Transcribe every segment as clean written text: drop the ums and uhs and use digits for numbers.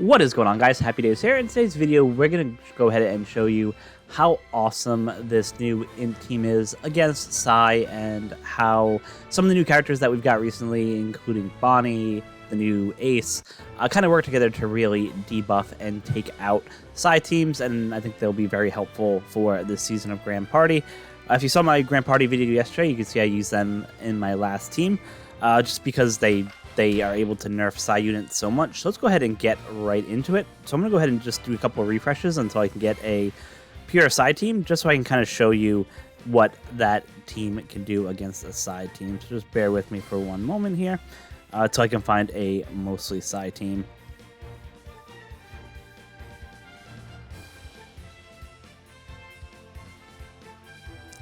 What is going on, guys? HappiDaze here. In today's video, we're going to go ahead and show you how awesome this new INT team is against PSY and how some of the new characters that we've got recently, including Bonney, the new Ace, kind of work together to really debuff and take out PSY teams, and I think they'll be very helpful for this season of Grand Party. If you saw my Grand Party video yesterday, you can see I used them in my last team, just because they are able to nerf PSY units so much. So let's go ahead and get right into it. So I'm going to go ahead and just do a couple of refreshes until I can get a pure PSY team, just so I can kind of show you what that team can do against a PSY team. So just bear with me for one moment here until I can find a mostly PSY team.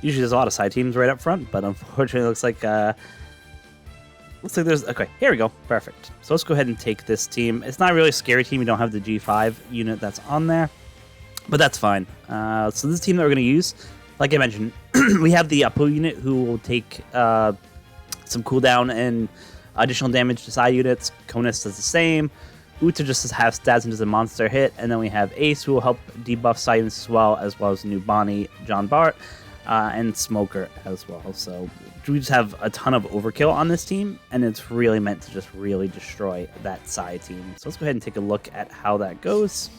Usually there's a lot of PSY teams right up front, but unfortunately it looks like there's... Okay, here we go. Perfect. So let's go ahead and take this team. It's not really a scary team. You don't have the G5 unit that's on there, but that's fine. So this team that we're going to use, like I mentioned, we have the Apu unit who will take some cooldown and additional damage to PSY units. Konus does the same. Uta just has stats and does a monster hit. And then we have Ace who will help debuff PSY units as well as the new Bonney, John Bart, and Smoker as well. So we just have a ton of overkill on this team, and it's really meant to just really destroy that PSY team. So let's go ahead and take a look at how that goes.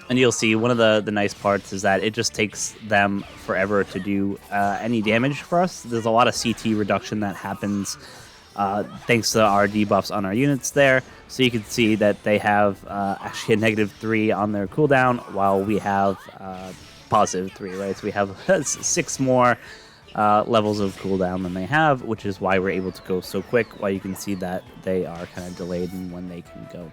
And you'll see one of the nice parts is that it just takes them forever to do any damage for us. There's a lot of CT reduction that happens thanks to our debuffs on our units there. So you can see that they have actually a -3 on their cooldown, while we have +3, right? So we have 6 more levels of cooldown than they have, which is why we're able to go so quick, while you can see that they are kind of delayed in when they can go.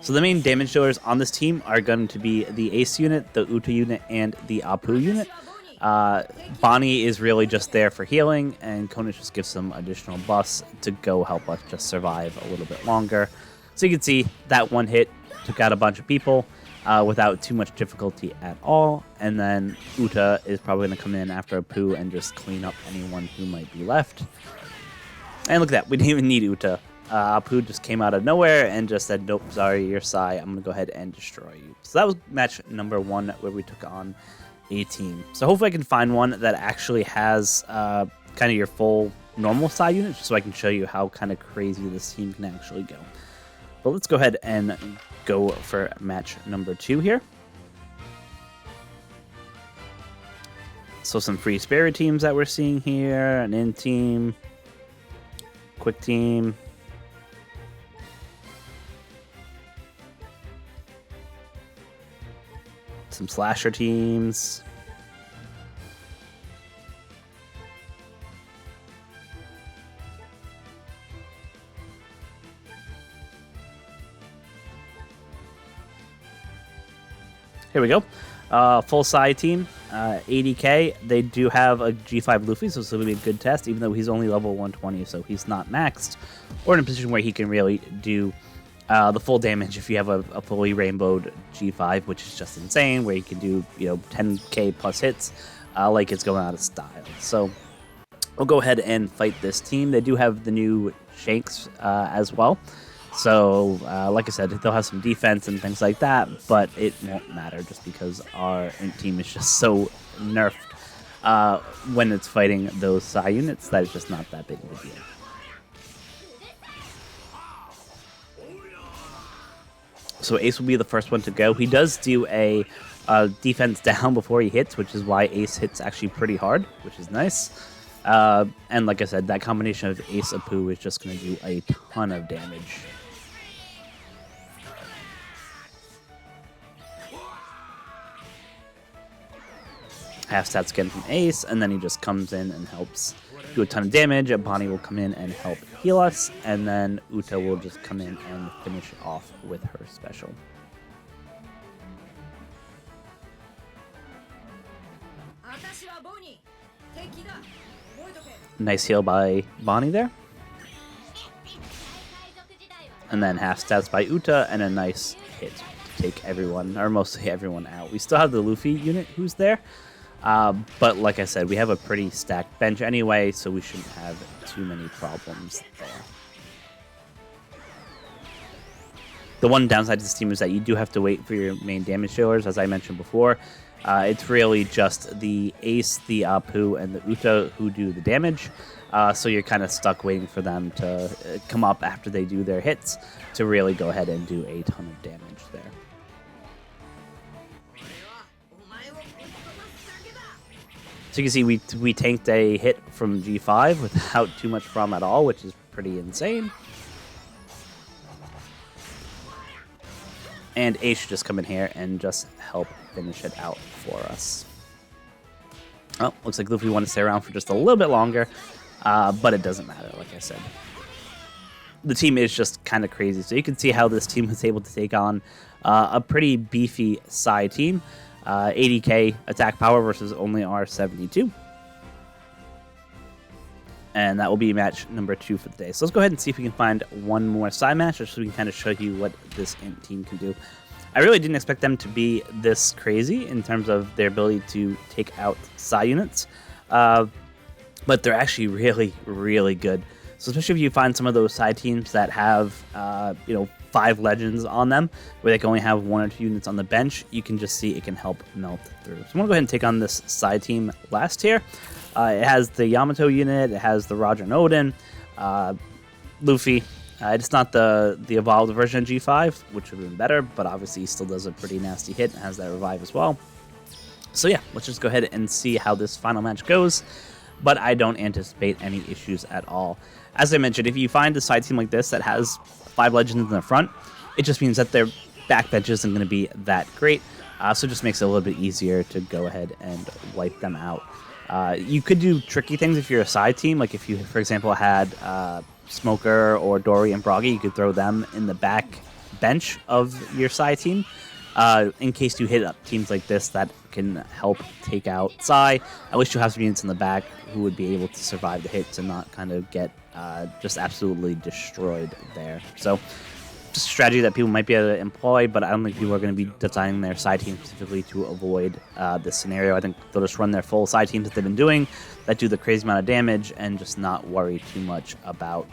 So the main damage dealers on this team are going to be the Ace unit, the Uta unit, and the Apu unit. Bonney is really just there for healing, and Konus just gives some additional buffs to go help us just survive a little bit longer. So you can see that one hit took out a bunch of people without too much difficulty at all. And then Uta is probably going to come in after Apu and just clean up anyone who might be left. And look at that, we didn't even need Uta. Apu just came out of nowhere and just said, nope, sorry, you're PSY, I'm going to go ahead and destroy you. So that was match number 1 where we took on a team. So hopefully I can find one that actually has kind of your full normal PSY unit, just so I can show you how kind of crazy this team can actually go. But let's go ahead and go for match number 2 here. So some free spare teams that we're seeing here, an INT team, quick team, some slasher teams, here we go. Full PSY team, 80k. They do have a G5 Luffy, so it's going to be a good test, even though he's only level 120, so he's not maxed or in a position where he can really do the full damage if you have a fully rainbowed G5, which is just insane, where you can do 10k plus hits like it's going out of style. So we'll go ahead and fight this team. They do have the new Shanks as well. So like I said, they'll have some defense and things like that, but it won't matter just because our team is just so nerfed when it's fighting those PSY units that it's just not that big of a deal. So Ace will be the first one to go. He does do a defense down before he hits, which is why Ace hits actually pretty hard, which is nice. And like I said, that combination of Ace Apu is just going to do a ton of damage. Half stats again from Ace, and then he just comes in and helps do a ton of damage. Bonney will come in and help heal us, and then Uta will just come in and finish off with her special. Nice heal by Bonney there. And then half stats by Uta and a nice hit. take everyone, or mostly everyone, out. We still have the Luffy unit who's there, but like I said, we have a pretty stacked bench anyway, so we shouldn't have too many problems there. The one downside to this team is that you do have to wait for your main damage dealers, as I mentioned before. It's really just the Ace, the Apu, and the Uta who do the damage. So you're kind of stuck waiting for them to come up after they do their hits to really go ahead and do a ton of damage there. So you can see we tanked a hit from G5 without too much problem at all, which is pretty insane. And Ace should just come in here and just help finish it out for us. Oh, looks like Luffy wanted to stay around for just a little bit longer, but it doesn't matter, like I said. The team is just kind of crazy, so you can see how this team was able to take on a pretty beefy Psy team. 80k attack power versus only R72. And that will be match number 2 for the day. So let's go ahead and see if we can find one more Psy match, just so we can kind of show you what this INT team can do. I really didn't expect them to be this crazy in terms of their ability to take out Psy units, but they're actually really, really good. So especially if you find some of those Psy teams that have, 5 legends on them, where they can only have 1 or 2 units on the bench, you can just see it can help melt through. So I'm going to go ahead and take on this Psy team last here. It has the Yamato unit, it has the Roger and Odin, Luffy. It's not the evolved version of G5, which would have been better, but obviously he still does a pretty nasty hit and has that revive as well. So yeah, let's just go ahead and see how this final match goes, but I don't anticipate any issues at all. As I mentioned, if you find a side team like this that has 5 legends in the front, it just means that their backbench isn't going to be that great, so it just makes it a little bit easier to go ahead and wipe them out. You could do tricky things if you're a side team, like if you, for example, had Smoker or Dory and Broggy, you could throw them in the back bench of your side team in case you hit up teams like this that can help take out Psy. At least you'll have some units in the back who would be able to survive the hits and not kind of get just absolutely destroyed there. So just a strategy that people might be able to employ, but I don't think people are going to be designing their side team specifically to avoid this scenario. I think they'll just run their full side teams that they've been doing that do the crazy amount of damage and just not worry too much about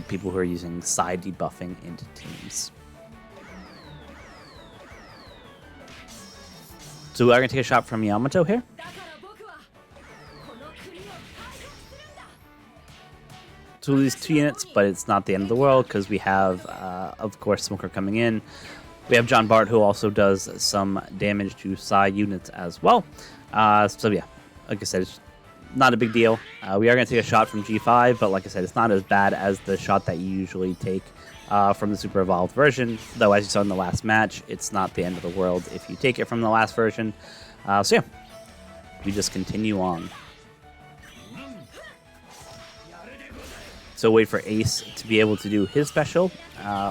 people who are using side debuffing into teams. So we are going to take a shot from Yamato here. So these 2 units, but it's not the end of the world because we have, of course, Smoker coming in. We have John Bart, who also does some damage to Psy units as well. So yeah, like I said, it's not a big deal. We are going to take a shot from G5, but like I said, it's not as bad as the shot that you usually take from the Super Evolved version. Though, as you saw in the last match, it's not the end of the world if you take it from the last version. So yeah, we just continue on. So wait for Ace to be able to do his special,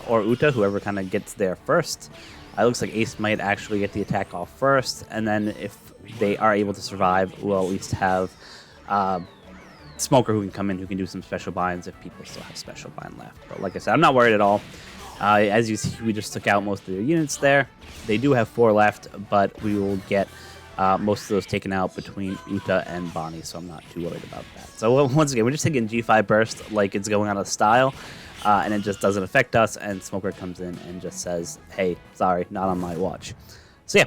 or Uta, whoever kind of gets there first. It looks like Ace might actually get the attack off first, and then if they are able to survive, we'll at least have Smoker who can come in, who can do some special binds if people still have special bind left. But like I said, I'm not worried at all. As you see, we just took out most of their units there. They do have 4 left, but we will get most of those taken out between Uta and Bonney, so I'm not too worried about that. So once again, we're just taking G5 burst like it's going out of style, and it just doesn't affect us, and Smoker comes in and just says, hey, sorry, not on my watch. So yeah,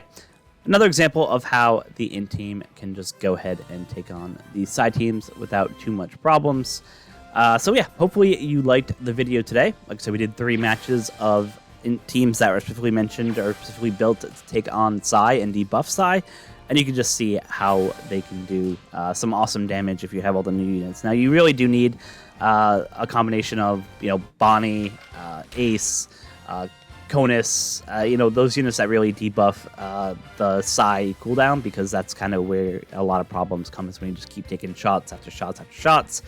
another example of how the INT team can just go ahead and take on these side teams without too much problems. So yeah, hopefully you liked the video today. Like I said, we did 3 matches of teams that were specifically mentioned or specifically built to take on Psy and debuff Psy. And you can just see how they can do some awesome damage if you have all the new units. Now, you really do need a combination of, Bonney, Ace, Conus, those units that really debuff the Psy cooldown, because that's kind of where a lot of problems come, is when you just keep taking shots after shots after shots.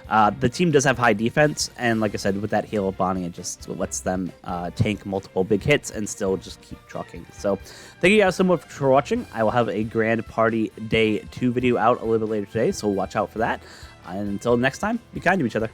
The team does have high defense, and like I said, with that heal of Bonney, it just lets them tank multiple big hits and still just keep trucking. So thank you guys so much for watching. I will have a Grand Party Day 2 video out a little bit later today, so watch out for that. And until next time, be kind to each other.